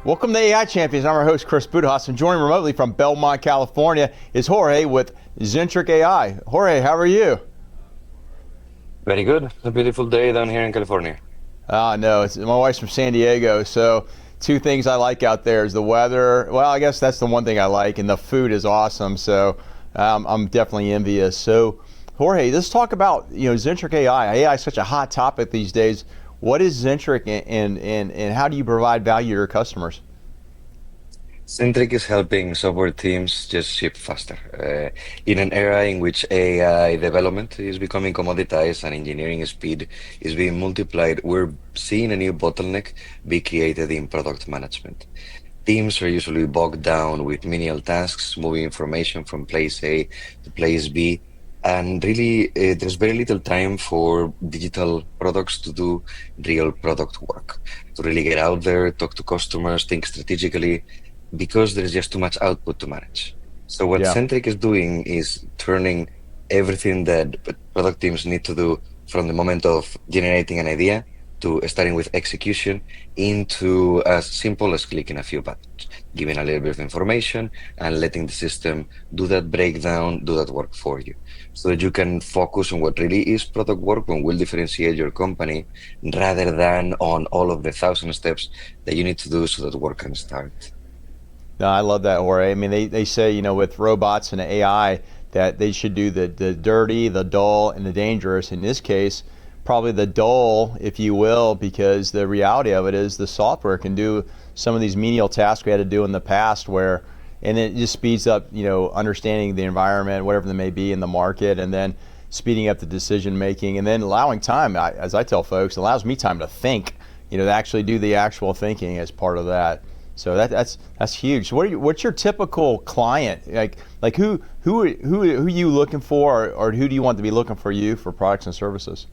Welcome to AI Champions. I'm our host, Chris Budihas, and joining remotely from Belmont, California is Jorge with Zentrik AI. Jorge, how are you? Very good. It's a beautiful day down here in California. No, my wife's from San Diego, so two things I like out there is the weather. Well, I guess that's the one thing I like, and the food is awesome. So I'm definitely envious. So, Jorge, let's talk about Zentrik AI. AI is such a hot topic these days. What is Zentrik, and how do you provide value to your customers? Centric is helping software teams just ship faster. In an era in which AI development is becoming commoditized and engineering speed is being multiplied, we're seeing a new bottleneck be created in product management. Teams are usually bogged down with menial tasks, moving information from place A to place B. And really, there's very little time for digital products to do real product work, to really get out there, talk to customers, think strategically, because there's just too much output to manage. So what Yeah. Centric is doing is turning everything that product teams need to do from the moment of generating an idea to starting with execution into as simple as clicking a few buttons, giving a little bit of information and letting the system do that breakdown, do that work for you. So that you can focus on what really is product work and will differentiate your company rather than on all of the thousand steps that you need to do so that work can start. No, I love that, Jorge. I mean, they say, with robots and AI that they should do the dirty, the dull, and the dangerous. In this case, probably the dull, if you will, because the reality of it is the software can do some of these menial tasks we had to do in the past and it just speeds up, understanding the environment, whatever they may be in the market, and then speeding up the decision making, and then allowing time, as I tell folks, allows me time to think, to actually do the actual thinking as part of that. So that's huge. So what's your typical client like? Who are you looking for, or who do you want to be looking for you for products and services?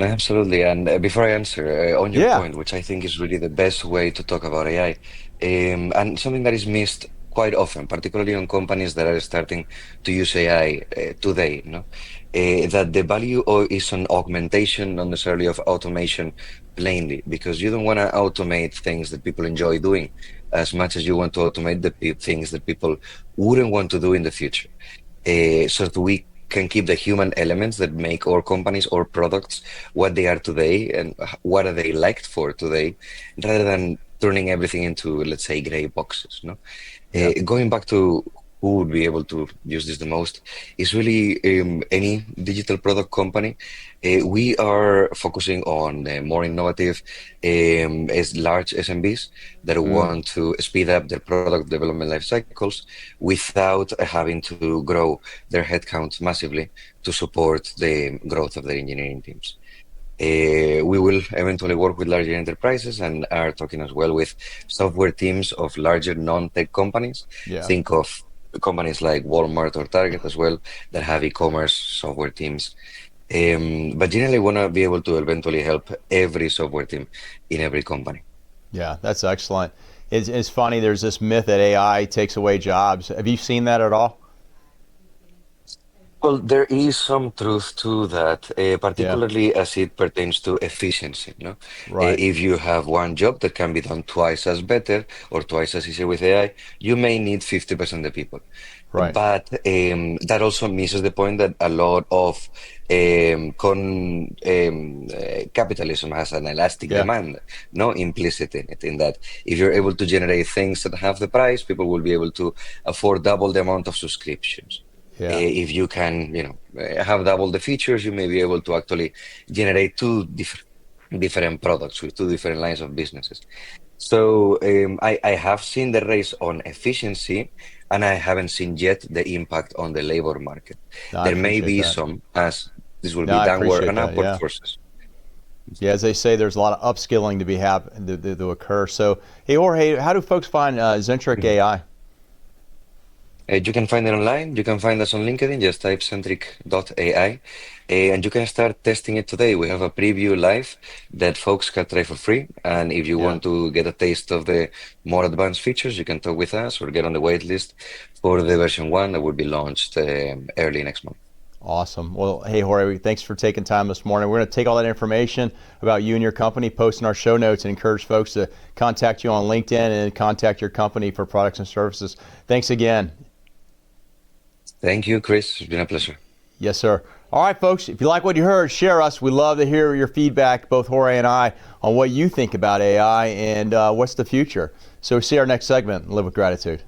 Absolutely. And before I answer, on your Yeah. point, which I think is really the best way to talk about AI, and something that is missed quite often, particularly on companies that are starting to use AI today, that the value is on augmentation, not necessarily of automation plainly, because you don't want to automate things that people enjoy doing as much as you want to automate the things that people wouldn't want to do in the future. So that we can keep the human elements that make our companies or products what they are today and what are they liked for today, rather than turning everything into, let's say, gray boxes. No, Yeah. going back to who would be able to use this the most is really any digital product company. We are focusing on more innovative, as large SMBs that Mm. want to speed up their product development life cycles without having to grow their headcount massively to support the growth of their engineering teams. We will eventually work with larger enterprises and are talking as well with software teams of larger non-tech companies. Yeah. Think of companies like Walmart or Target as well that have e-commerce software teams. But generally want to be able to eventually help every software team in every company. Yeah. That's excellent. It's funny. There's this myth that AI takes away jobs. Have you seen that at all? Well, there is some truth to that, Yeah. particularly as it pertains to efficiency. No, Right. if you have one job that can be done twice as better or twice as easier with AI, you may need 50% of the people. Right. But that also misses the point that a lot of capitalism has an elastic Yeah. demand, no, implicit in it, in that if you're able to generate things at half the price, people will be able to afford double the amount of subscriptions. Yeah. If you can, have double the features, you may be able to actually generate two different products with two different lines of businesses. So I have seen the race on efficiency, and I haven't seen yet the impact on the labor market. No, I There may appreciate be that. some, as this will No, be I downward appreciate and that. upward Yeah. forces. Yeah, as they say, there's a lot of upskilling to be to occur. So, hey, Jorge, how do folks find Zentrik AI? You can find it online. You can find us on LinkedIn. Just type centric.ai, and you can start testing it today. We have a preview live that folks can try for free. And if you Yeah. want to get a taste of the more advanced features, you can talk with us or get on the wait list for the version one that will be launched early next month. Awesome. Well, hey, Jorge, thanks for taking time this morning. We're going to take all that information about you and your company, post in our show notes, and encourage folks to contact you on LinkedIn and contact your company for products and services. Thanks again. Thank you, Chris. It's been a pleasure. Yes, sir. All right, folks, if you like what you heard, share us. We love to hear your feedback, both Jorge and I, on what you think about AI and what's the future. So see our next segment, Live with Gratitude.